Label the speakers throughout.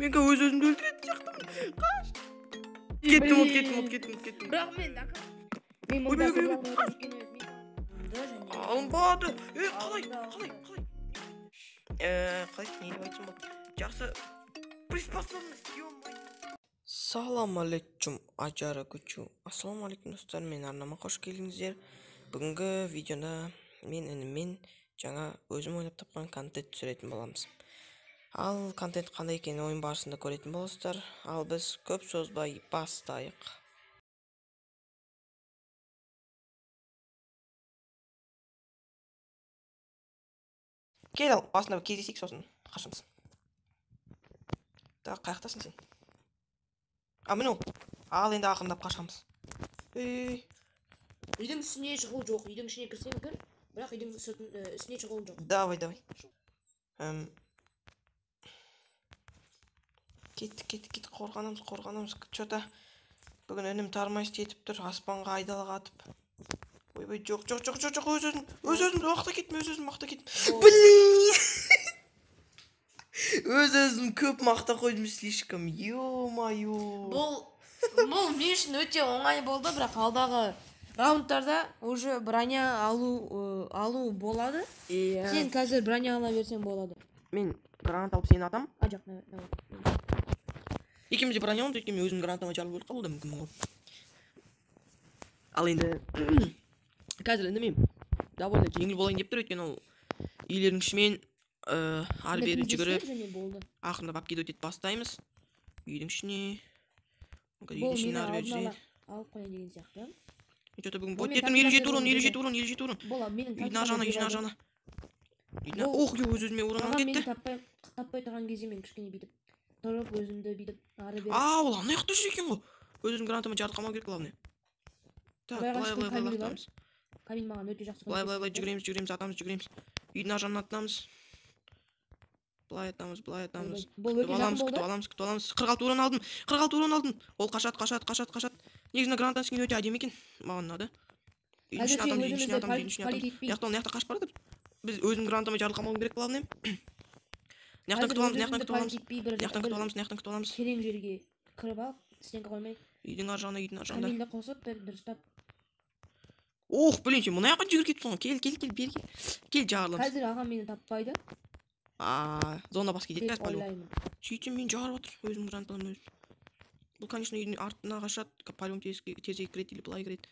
Speaker 1: Мен өз-өзімді өлтіретін сияқтымын. Қаш. Кеттім.
Speaker 2: Бірақ мен мұнда
Speaker 1: Алынбады. Қалай? Не деп айтсам болды? Жақсы. Приспособность, ё-моё. Салам алейкум, ажара күчу. Ассаламу алейкум достар, мен арнама қош келдіңіздер. Бүгінгі видеода мен ініммен жаңа өзім ойлап тапқан контент түсіретін боламыз. Ал контент қандай екенін ойын барысында көретін боласыздар. Ал біз көп созбай бастайық. Кел ал, басында кездесейік, сосын қашамыз. Тағы қаяқтасың сен? Міне, ал енді ақырындап қашамыз.
Speaker 2: Үйдің үстіне шығу жоқ. Үйдің ішіне кірсең кір, бірақ үйдің үстіне шығу жоқ.
Speaker 1: Давай. Кет, қорғанамыз. Что-то бүгін өнім тармай істетіп тұр, аспанға айдалға атып. Ой, жоқ, өз-өзім мақта кетме. Блин! Өз-өзім көп мақта қойдым слишком, ё-моё.
Speaker 2: Бұл мен үшін өте оңай болды, бірақ алдағы раундтарда уже броня алу болады. Сен қазір броня ала берсең болады.
Speaker 1: Мен гранат алып сені атам.
Speaker 2: Жоқ,
Speaker 1: Екеуміз де броня аламыз, өйткені мен өзім гранатама жарылып өліп қалуы да мүмкін ғой. Ал енді қазір інімем довольно жеңіл болайын деп тұр, өйткені ол үйлердің ішімен ары-бері жүгіріп ақырындап апкеді өтеді бастаймыз. Үйдің ішіне ары-бері жүреді.
Speaker 2: Алып қояйын деген сияқты.
Speaker 1: Что-то бүгін бой тектім, 57 урон. Үйдің ар жағына. Ох, өз-өзіме урон кетті.
Speaker 2: Мені таппай тұрған кезде мен кішкене бүйтіп тұрып, өзімді бүйтіп ары-бері.
Speaker 1: Ол ана жақта жүр екен ғой. Өз-өзім гранатама жарылып қалмау керек, главное. Так, былай атамыз.
Speaker 2: Камиль маған өте жақсы.
Speaker 1: Былай жүгіреміз, атамыз, жүгіреміз. Үйдің ар жағына атамыз. Былай атамыз. Күтіп аламыз. 46 урон алдым. Ол қашат. Негізінде гранатаны сіңген өте әдемі екен. Маған ұнады. Үйдің ішіне атамыз. Яқта қашып барады. Біз өзім гранатама жарылып қалмауым керек, главное. Наяқтан күтіп аламыз.
Speaker 2: Терең жерге кіріп алып, стенка қоймай.
Speaker 1: Үйдің ар жағына.
Speaker 2: Камильді қосып, дұрыстап.
Speaker 1: Ох, блин, сен мұна яққа жүгір кетіп қалған. Бері кел жарылымыз.
Speaker 2: Қазір ағам мені таппайды.
Speaker 1: Зона бас кетеді, қазір полюм. Сөйтсем мен жарып отыр, өзім гранаталым өзім. Бұл, конечно, үйдің артына қашады, полюм тезге кіреді, или былай кіреді.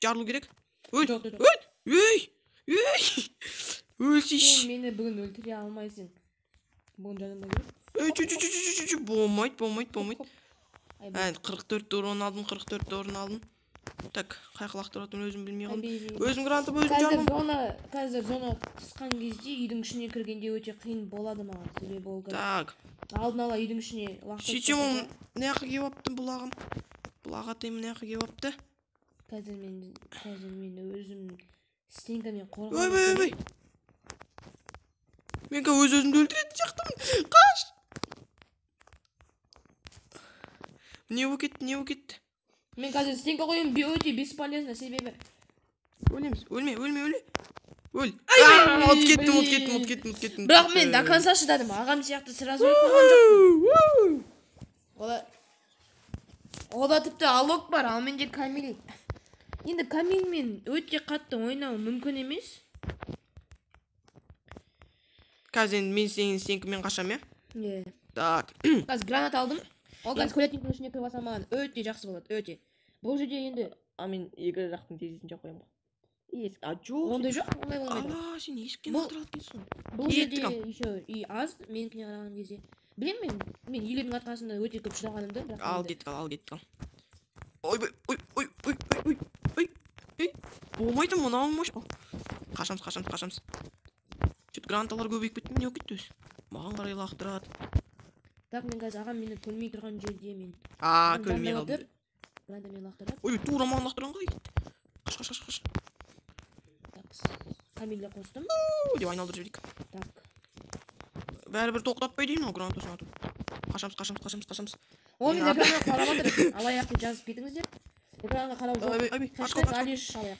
Speaker 1: Жарылу керек. Өлсейші.
Speaker 2: Сен мені бүгін өлтіре алмайсың. Бүгін жанымда керек.
Speaker 1: Болмайды. 44 урон алдым. Так, қайқылақ тұратын өзім білмей қалдым. Өзім гранатым өзім жармам.
Speaker 2: Қазір зона қысқан кезде үйдің ішіне кіргенде өте қиын болады маған. Себебі ол
Speaker 1: Так.
Speaker 2: Алдын ала үйдің ішіне лақтырып.
Speaker 1: Сөйтсем ол мына жаққа келіп апты бұл ағам. Бұл ағатайым мына жаққа келіп апты.
Speaker 2: Қазір мен өзім стенкамен қорғанып.
Speaker 1: Ой. Мен өз-өзімді өлтіретін сияқтымын. Қаш! Не болып кетті?
Speaker 2: Мен қазір стенка қойым, өте бесполезно, себебі.
Speaker 1: Өлеміз, өлме. Өл. От кеттім.
Speaker 2: Бірақ мен до конца шыдадым, ағам сияқты сразу өліп қалған жоқпын. Ода тіпті алок бар, ал менде Камиль. Енді Камильмен өте қатты ойнау мүмкін емес.
Speaker 1: Қазір мен стенкамен қашам,
Speaker 2: е?
Speaker 1: Так.
Speaker 2: Қазір гранат алдым. Ол қазір көлетіңнің ішіне кіріп алсам маған өте жақсы болады, өте. Бұл жерде енді...
Speaker 1: Мен екі жақтың тезесін қоямын ғой. Жоқ.
Speaker 2: Ондай жоқ, ондай болмайды.
Speaker 1: Сен есіктен атыралып кетсің.
Speaker 2: Бұл жерде еще үй аз, менікіне қараған кезде. Білем мен үйлердің арқасында өте көп шыдағанымды.
Speaker 1: Ал кеттік. Ой. Болмайды, мұна алмаш. Қашамыз. Сөйт гранаталар көбейіп кетті, не өкетті өз. Маған қарай лақтырады.
Speaker 2: Так, мен қазір ағам мені көрмей тұрған жерде мен.
Speaker 1: Көрмей қалдым.
Speaker 2: Гранатамен лақтырады.
Speaker 1: Ой, тура маған лақтырған ғой. Қаш.
Speaker 2: Камильді қостым.
Speaker 1: Деп айналдырып жіберейік.
Speaker 2: Так.
Speaker 1: Бәрібір тоқтатпай деймін, ол гранатасын атып. Қашамыз.
Speaker 2: Ол мен экранға қарап отыр. Алаяқты жазып кетіңіздер. Экранға қарау жоқ. Хэштег Алиш алаяқ.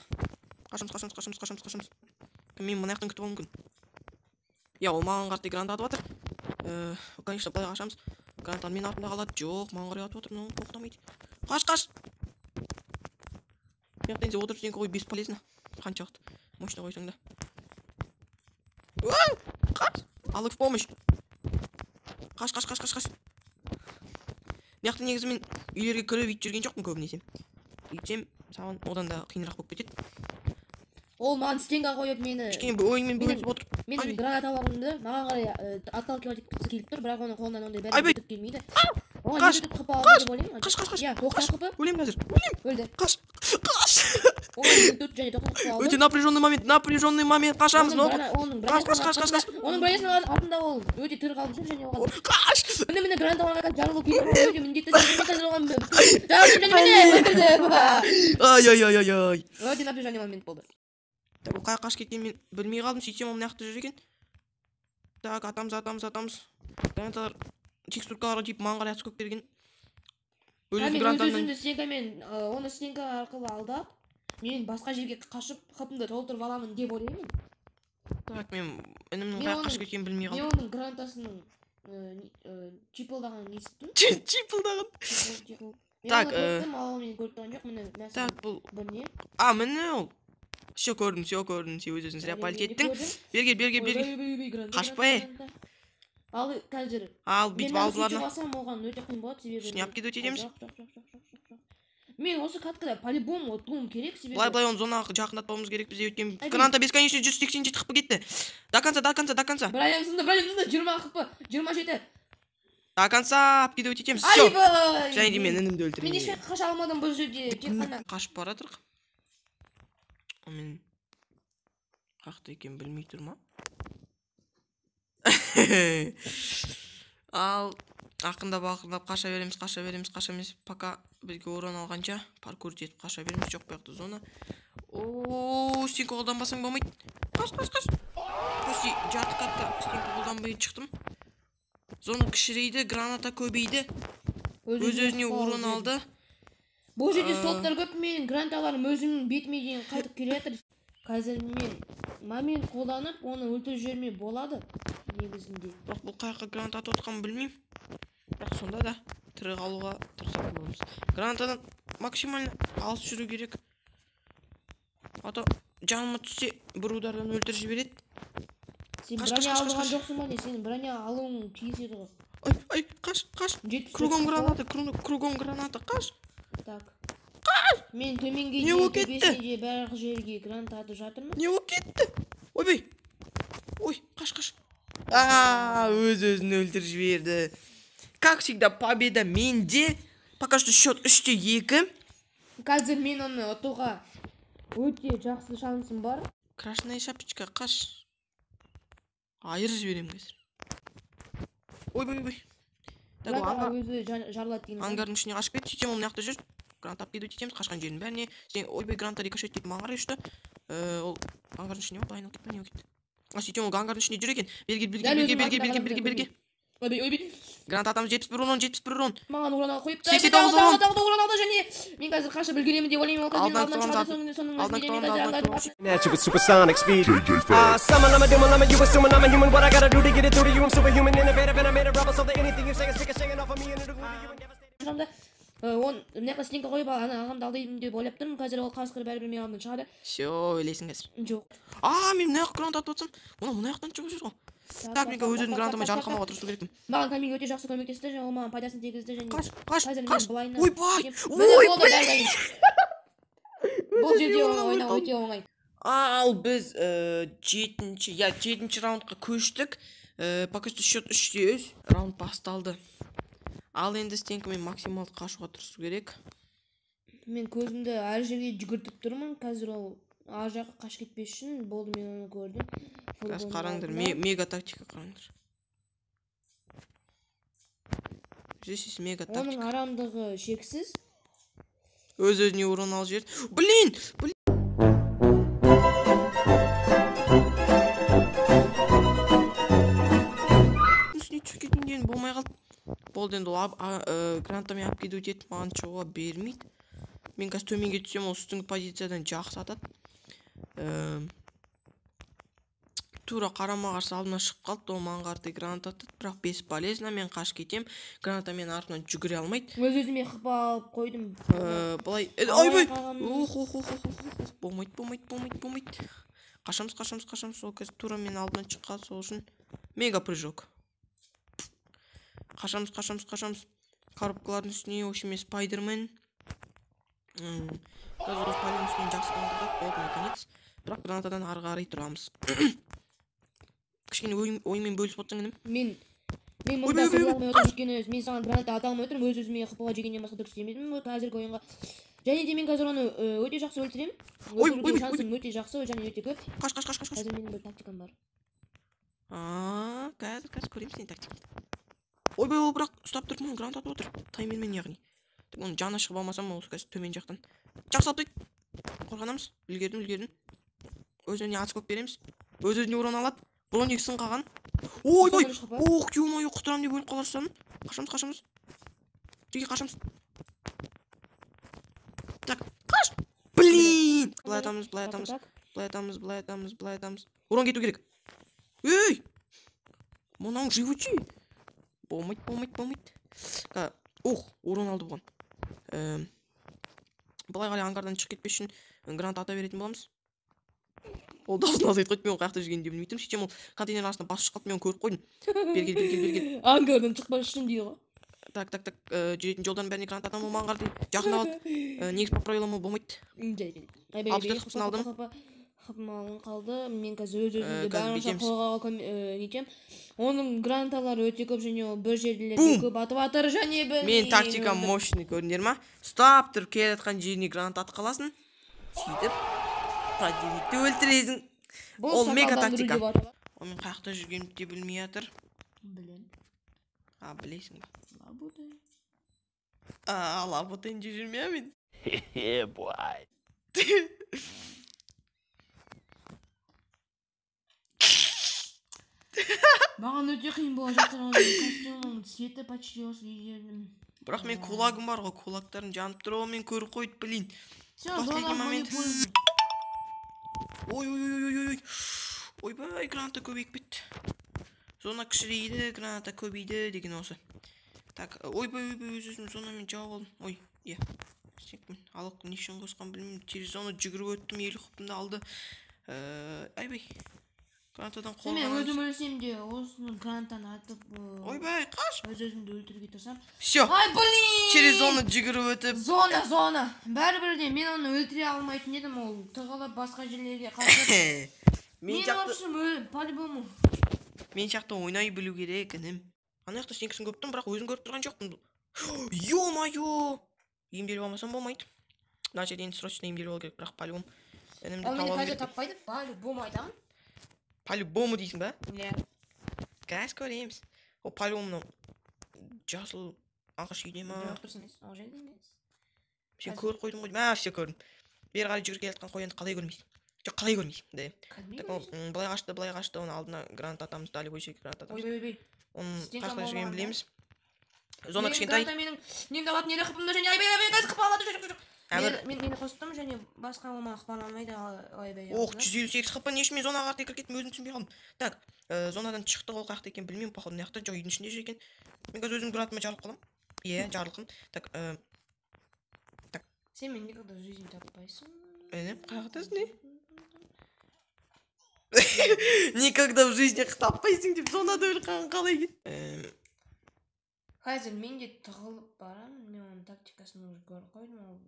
Speaker 1: Қашамыз. Мен мұна яқтан күтіп алуым мүмкін. Ол маған қарты гранат атып жатыр. Конечно, былай қашамыз. Гранаттар мен артында қалады. Жоқ, маған қарай атып отыр, мынау тоқтамайды. Қаш. Яқтан сен отырып сен қой бесполезно. Қаншақты мощно қойсаң да. Қаш! Алып в помощь. Қаш. Яқтан негізі мен үйлерге кіріп ит жүрген жоқпын көбінесе. Үйтсем, саған одан да қиынырақ болып кетеді.
Speaker 2: Ол маған стенға қойып мені.
Speaker 1: Кішкене ойыңмен бөлісіп отыр.
Speaker 2: Менің граната алғанымды маған қарай отталкивать келіп тұр, бірақ оның қолынан ондай бәрі өтіп келмейді. Оған не қып алды деп ойлаймын.
Speaker 1: Қаш.
Speaker 2: Иә, тоқтап қып.
Speaker 1: Өлем қазір.
Speaker 2: Өлді.
Speaker 1: Қаш.
Speaker 2: Оған төрт және тоқтап қып алды.
Speaker 1: Өте напряженный момент. Қашамыз. Қаш.
Speaker 2: Оның бронясының артында ол өте тірі қалып жүр және оған.
Speaker 1: Қаш.
Speaker 2: Міне граната алғанға жарылып кетіп өте міндетті қазір оған. Жарылып және міне өлтірді.
Speaker 1: Ай.
Speaker 2: Өте напряженный момент болды.
Speaker 1: Так, қай қаш кеткен мен білмей қалдым. Сөйтсем ол мынақты жүр екен. Так, атамыз. Гранаталар текстуркаларға тиіп маған қарай атыс көп берген.
Speaker 2: Өзімді стенкамен оны стенка арқылы алдап, мен басқа жерге қашып қапымды толтырып аламын деп ойлаймын.
Speaker 1: Так, мен інімнің қай қаш кеткенін білмей қалдым.
Speaker 2: Мен оның гранатасының чипылдаған естіттім.
Speaker 1: Чипылдаған.
Speaker 2: Так, мен көріп тұрған жоқ, міне
Speaker 1: так, бұл
Speaker 2: бір не?
Speaker 1: міне ол. Все көрдім, сен өзің сіреп алып кеттің. Бергел. Қашпай.
Speaker 2: Ал қазір.
Speaker 1: Ал бүйтіп алдыларына.
Speaker 2: Мен басам оған өте қиын болады себебі.
Speaker 1: Шыны алып кетіп өтеміз.
Speaker 2: Мен осы каткада по-любому отуым керек себебі.
Speaker 1: Былай оны зонаға жақындатпауымыз керек бізде өткен. Граната бесконечно 187 қып кетті. До конца.
Speaker 2: Браямсында 20 қып, 27.
Speaker 1: До конца алып кетіп өтеміз. Все. Және де мен інімді өлтірейін.
Speaker 2: Мен ешқай қаша алмадым бұл жерде. Тек қана
Speaker 1: қашып бара жатырмық. Мен қақты екен білмей тұр ма? Ал ақындап қаша береміз. Пока бізге орын алғанша паркур жетіп қаша береміз. Жоқ бұяқты зона. Сен қолданбасаң болмайды. Қаш. Почти жарты катта сен қолданбай шықтым. Зона кішірейді, граната көбейді. Өз-өзіне орын алды.
Speaker 2: Бұл жерде слоттар көп, мен гранаталарым өзімнің бетіме дейін қайтып келе жатыр. Қазір мен момент қолданып, оны өлтіріп жібермей болады негізінде.
Speaker 1: Бірақ бұл қайыққа граната атып отқанын білмеймін. Бірақ сонда да тірі қалуға тырысып боламыз. Гранатадан максимально алыс жүру керек. Ата жаныма түссе бір удардан өлтіріп жібереді.
Speaker 2: Сен броня алған жоқсың ба не? Сен броня алуың тиіс еді ғой.
Speaker 1: Ай, қаш. Кругом граната, қаш.
Speaker 2: Так. Мен төменге төбесінде барлық жерге граната атып жатырмын.
Speaker 1: Не болып кетті? Ой, қаш. Өз-өзін өлтіріп жіберді. Как всегда, победа менде. Пока что счет 3-2.
Speaker 2: Қазір мен оны ұтуға өте жақсы шансым бар.
Speaker 1: Красная шапочка, қаш. Айырып жіберем қазір. Ой.
Speaker 2: Өзі жарылады деген.
Speaker 1: Ангардың ішіне қашып кетті. Сөйтсем ол мынақты жүр. Гранат алып кетіп өтеміз. Қашқан жердің бәріне. Сен гранатта рикошет кетіп маған қарай ұшты. Ол ангардың ішіне ма? Айналып кетті ме? Не кетті? Сөйтсем ол ангардың ішіне жүр екен. Берге. Гранат атамыз 71 урон.
Speaker 2: Маған урон алып қойыпты.
Speaker 1: 89 урон.
Speaker 2: Тағы урон алды және мен қазір қашып үлгеремін деп ойлаймын.
Speaker 3: With supersonic speed. Summon, I'm a doom, you assuming I'm a human. What I gotta do to get it through to you? I'm superhuman, innovative, and I made a rubber so that anything you say is singing off of me and it'll glue you and devastate.
Speaker 2: Он мына стенка қойып ағамды алдаймын деп ойлап тұрмын. Қазір ол қасқыр бәрібір мен алдымнан шығады.
Speaker 1: Все, өлесің қазір.
Speaker 2: Жоқ.
Speaker 1: Мен мына жаққа гранат атып отырсам, мына жақтан шығып жүр ғой. Так, мен өз-өзімнің гранатыма жан қамауға тырысу керекпін.
Speaker 2: Маған Камиль өте жақсы көмектесті және ол маған пайдасын тигізді және
Speaker 1: қаш.
Speaker 2: Бұл жерде ойнау өте оңай.
Speaker 1: Ал біз 7-ші раундқа көштік. Пока что счет 3-3. Раунд басталды. Ал енді стенкамен максималды қашуға тырысу керек.
Speaker 2: Мен көзімді әр жерге жүгіртіп тұрмын. Қазір ол ар жаққа қаш кетпес үшін болды, мен оны көрдім.
Speaker 1: Қазір қараңдар, мега тактика қараңдар. Здесь мега тактика.
Speaker 2: Оның арамдығы шексіз.
Speaker 1: Өз-өзіне урон алып жіберді. Блин! Үстіне түсіп кеткен болмай қалды. Болды енді ол гранатамен алып кетіп өтеді, маған шығуға бермейді. Мен қазір төменге түсем, ол үстіңгі позициядан жақсы атады. тура қарама-қарсы алдымнан шығып қалды, ол маған қаратай граната атады, бірақ бесполезно, мен қашып кетем. Граната мен артынан жүгіре алмайды.
Speaker 2: Өз-өзіме қып алып қойдым.
Speaker 1: Былай, ойбай. Болмайды. Қашамыз. Сол кез тура мен алдынан шыққан, сол үшін мега прыжок. Қашамыз. Коробкалардың үстіне, в общем, Спайдермен. Қазір Спайдермен үстінен жақсы гранатада болды, наконец. Бірақ гранатадан ары қарай тұрамыз. Кішкене оймен бөлісіп отырсың інім.
Speaker 2: Мен мұнда қып алмай отырып өйткені мен саған граната ата алмай отырмын, өз-өзіме қып ала жегеннен басқа дұрыс істемедім қазіргі ойынға. Және де мен қазір оны өте жақсы өлтіремін. Өлтіруге шансым өте жақсы және өте көп.
Speaker 1: Қаш.
Speaker 2: Қазір менің бір тактикам бар.
Speaker 1: Қазір көремін сенің тактикаңды. Ойбай, ол бірақ ұстап тұрып мұны граната атып отыр. Тайменмен яғни. Оның жаны шығып алмасам, ол қазір төмен жақтан. Жақсы алып тұйық. Қорғанамыз. Үлгердім. Өз-өзіне атып береміз. Өз-өзіне орын алады. Бұрын екісін қаған. Ойбай! Ё-моё, құтырам деп өліп қаларсың. Қашамыз. Жеге қашамыз. Так, қаш! Блин! Былай атамыз. Урон кету керек. Ей! Мұнауың живучий. Болмайды. Урон алды бұған. Былай қарай ангардан шығып кетпес үшін граната ата беретін боламыз. Ол дасын азайт қойды, мен қаяқта жүргенін де білмейтім. Сөйтсем ол контейнер астына басып шығып қалды, мен көріп қойдым. Бергел.
Speaker 2: Ангардан шықпас үшін дейді ғой.
Speaker 1: Так, жүретін жолдардың бәріне граната атам болмаған қардай жақын алады. Негіз по правилам болмайды.
Speaker 2: Қыпмалың қалды. Мен қазір өз-өзімді барынша қолға нетем. Оның гранаталары өте көп және ол бір жерлерде көп атып атыр және
Speaker 1: мен тактикам мощный көрдіңдер ма? Ұстап тұрып келе жатқан жеріне граната атып қаласың. Сөйтіп противникті өлтіресің. Ол мега тактика. Ол мен қаяқта жүргенімді де білмей жатыр.
Speaker 2: Білем.
Speaker 1: Білесің ба?
Speaker 2: Лабутен.
Speaker 1: Лабутенде жүрме мен.
Speaker 3: Boy.
Speaker 2: Маған өте қиын болып жатыр, костюмның цветі почти осы егердім.
Speaker 1: Бірақ мен кулагым бар ғой, кулактарын жанып тұр, ол мен көріп қойды, блин. Ойбай, граната көбейіп кетті. Зона кішірейді, граната көбейді деген осы. Так, ойбай, өз-өзім зонамен жауып алдым. Ой, е. Алық не үшін қосқан білмеймін, через зону жүгіріп өттім, елі құпымды алды. Айбай. Гранатадан қолғанамыз.
Speaker 2: Мен өзім өлсем де осының гранатаны атып...
Speaker 1: Ойбай, қаш!
Speaker 2: Өз-өзімді өлтіруге тұрсам.
Speaker 1: Всё!
Speaker 2: Ай, блин!
Speaker 1: Через зону жүгіріп өтіп.
Speaker 2: Зона! Бәрібірде мен оны өлтіре алмайтын едім, ол тығылып басқа жерлерге қашып. Мен общем по-любому.
Speaker 1: Мен шақты ойнай білу керек, інім. Ана яқта сенкісін көптім, бірақ өзін көріп тұрған жоқпын. Ё-майо! Емделіп алмасам болмайды. Мына жерден срочно емделіп алу керек, бірақ по-любому.
Speaker 2: Ал мені қазір таппайды, по-любому айтамын.
Speaker 1: По-любому дейсің ба?
Speaker 2: Иә.
Speaker 1: Қазір көреміз. Ол по-любому жасыл ағаш үйде ма?
Speaker 2: Жоқ, дұрыс емес, ол жерде емес.
Speaker 1: Сен көріп қойдың ғой, все көрдім. Бері қарай жүгіріп келе жатқан қоянды қалай көрмейсің? Жоқ, қалай көрмейсің? Былай қашты, оның алдына граната атамыз, далевой жерге граната атамыз.
Speaker 2: Ойбай.
Speaker 1: Оның қашқай жүргенін білеміз. Зона кішкентай.
Speaker 2: Менің дават неде қыпымда және айбай қазір қып алады, жоқ. Мені қостым және басқа олма қып алмайды, айбай.
Speaker 1: 158 қыпы не үшін мен зонаға қартай кіріп кеттім, өзім түсінбей қалдым. Так, зонадан шықты, ол қаяқта екен білмеймін, походу мына жақта, жоқ, үйдің ішінде жүр екен. Мен қазір өзім гранатамен жарылып қалам. Иә, жарылқын. Так.
Speaker 2: Сен мен никогда в жизни таппайсың.
Speaker 1: Қаяқтасың не? Никогда в жизни таппайсың деп зонада өліп қалай кет.
Speaker 2: Қазір мен де тығылып барамын, мен оның тактикасын уже көріп қойдым.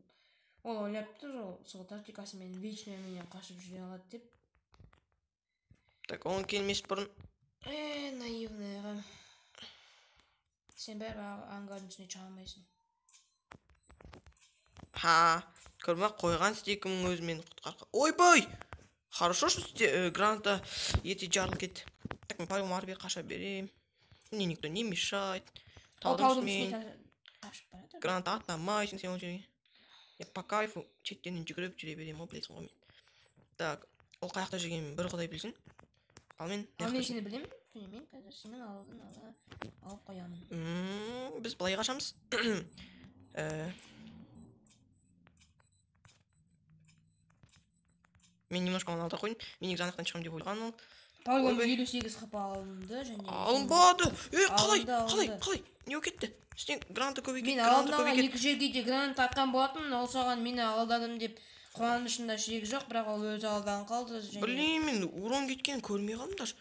Speaker 2: Ол ойлап тұр, сол тактикасымен вечно менен қашып жүре алады деп.
Speaker 1: Так, оның келмес бұрын.
Speaker 2: Наивныйға. Сен бәрі ангардың үстіне шыға алмайсың.
Speaker 1: Көрме қойған стекімнің өзімен құтқарқа. Ойбай! Хорошо, что граната еті жарылып кетті. Так, мен по-любому ары бері қаша берем. Мне никто не мешает. Таудың үстімен граната атамайсың сен ол жерге. Я по кайфу четтенен жүгіріп жүре берем, ол білесің ғой мен. Так, ол қаяқта жүргенін бір құдай білсін. Ал мен
Speaker 2: сені білем, мен қазір сенің алдын алып қоямын.
Speaker 1: Біз былай қашамыз. Мен немножко оны алда қойдым. Мен негізі анақтан шығам деп ойлаған ол.
Speaker 2: по-моему 58 хп алынды және
Speaker 1: алынбады. Қалай?
Speaker 2: Алынды.
Speaker 1: Не кетті? Сен гранаты көбейіп
Speaker 2: Мен
Speaker 1: кетті, гранаты
Speaker 2: алдын ала
Speaker 1: көбейіп
Speaker 2: 2 жерге де гранат атқан болатынмын, ол соған мені алдадым деп қуанышында шек жоқ, бірақ ол өзі алдан қалды және
Speaker 1: Білмеймін, урон кеткенін көрмей қалдым даже.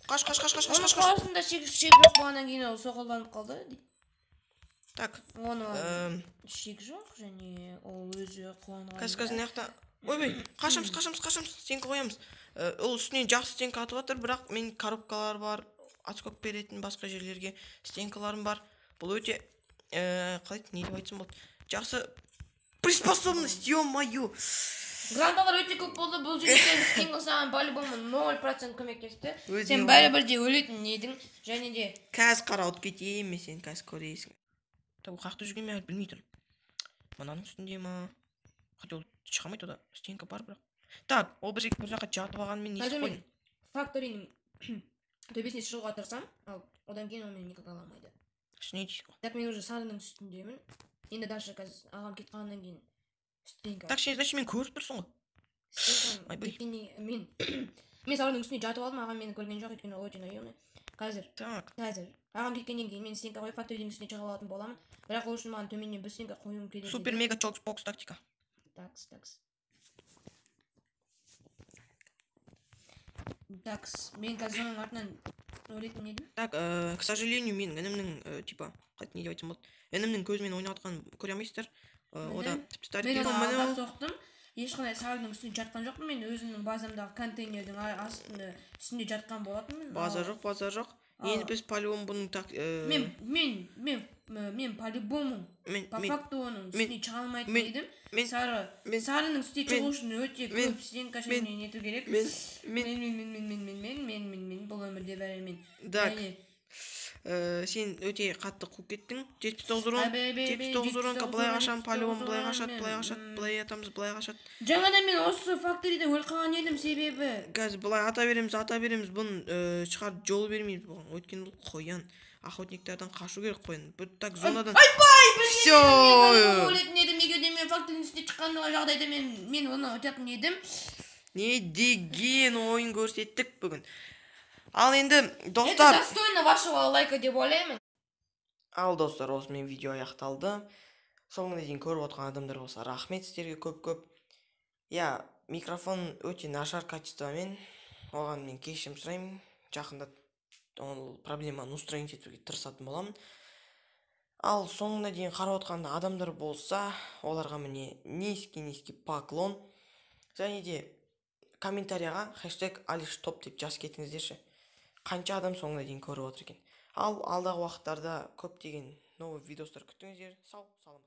Speaker 1: Қаш.
Speaker 2: оның қаласында шек жоқ болғаннан кейін ол соқылданып қалды.
Speaker 1: Так.
Speaker 2: Оны шек жоқ және ол өзі қуанған.
Speaker 1: Қазір неқта. Ойбай, қашамыз, стенка қоямыз. Ол үстіне жақсы стенка атып жатыр, бірақ мен коробкалар бар, отскок беретін басқа жерлерге стенкаларым бар. Бұл өте қалай не деп айтсам болады. Жақсы приспособность, ё-моё.
Speaker 2: Гранталар өте көп болды, бұл жерде стенка саған по-любому 0% көмектесті. Сен бәрібір де өлетін едің және де
Speaker 1: Қазір қарауыт кетейін, мен сен қазір көрейсің. Так, қақты жүрген мен білмей тұрмын. Мынаның үстінде ма? Хотя ол шығамайды ода, стенка бар бірақ. Так, ол бір жаққа жатып алғанмен не істеп қойдым?
Speaker 2: Факторинің төбесіне шығуға тырысам, ал одан кейін ол мені никак ала алмайды.
Speaker 1: Үстіне дейсің ғой.
Speaker 2: Так, мен уже сарының үстіндемін. Енді дальше қазір ағам кетқаннан кейін стенка.
Speaker 1: Так, сен значит мен көріп тұрсың ғой.
Speaker 2: Мен сарының үстіне жатып алдым, ағам мені көрген жоқ, өйткені ол өте наивный. Қазір ағам кеткеннен кейін мен стенка қойып факторинің үстіне шыға алатын боламын. Бірақ ол үшін маған төменнен бір стенка қоюым керек.
Speaker 1: Супер мега чокс тактика.
Speaker 2: Такс. Мен қазір оның артынан өлетін едім.
Speaker 1: Так, к сожалению, мен інімнің, типа, қайт не деп айтсам болады. Інімнің көзімен ойнатқан көре алмайсыздар. Ода тіпті тарих.
Speaker 2: Мен оны алдап соқтым. Ешқандай сарының үстінде жатқан жоқпын. Мен өзімнің базамдағы контейнердің үстінде жатқан болатынмын.
Speaker 1: База жоқ. Енді біз по-любому бұның
Speaker 2: Мен по-любому по факту оның үстіне шыға алмайтын едім. Сарының үстіне шығу үшін өте көп стенка және нету керек. Мен бұл өмірде бәрімен.
Speaker 1: Сен өте қатты қуып кеттің. 79 уронка, былай қашам, по-любому былай қашат, былай атамыз, былай қашат.
Speaker 2: Жаңада мен осы факториде өліп қалған едім, себебі
Speaker 1: Қазір былай ата береміз, бұның шығар жол бермейді бұған. Өйткені бұл қоян. Охотниктерден қашу керек қоян. Бір так зонадан. Всё.
Speaker 2: Өлетін едім, егерде мен факторидің үстіне шыққан жағдайда мен оны өтетін едім.
Speaker 1: Не деген ойын көрсеттік бүгін. Ал енді, достар...
Speaker 2: Это достойно вашего лайка деп ойлаймын.
Speaker 1: Ал, достар, осымен видео аяқталды. Соңына дейін көріп отқан адамдар болса, рахмет сіздерге көп. Микрофон өте нашар качествомен. Оған мен кешірім сұраймын. Жақында ол проблеманы устранить етуге тырысатын боламын. Ал соңына дейін қарап отқан адамдар болса, оларға міне низкий поклон. Және де комментарияға #AlishTop деп жазып кетіңіздерші. Қанша адам соңына дейін көріп отыр екен. Ал алдағы уақыттарда көптеген новый видеостар күтіңіздер. Сау, саламат.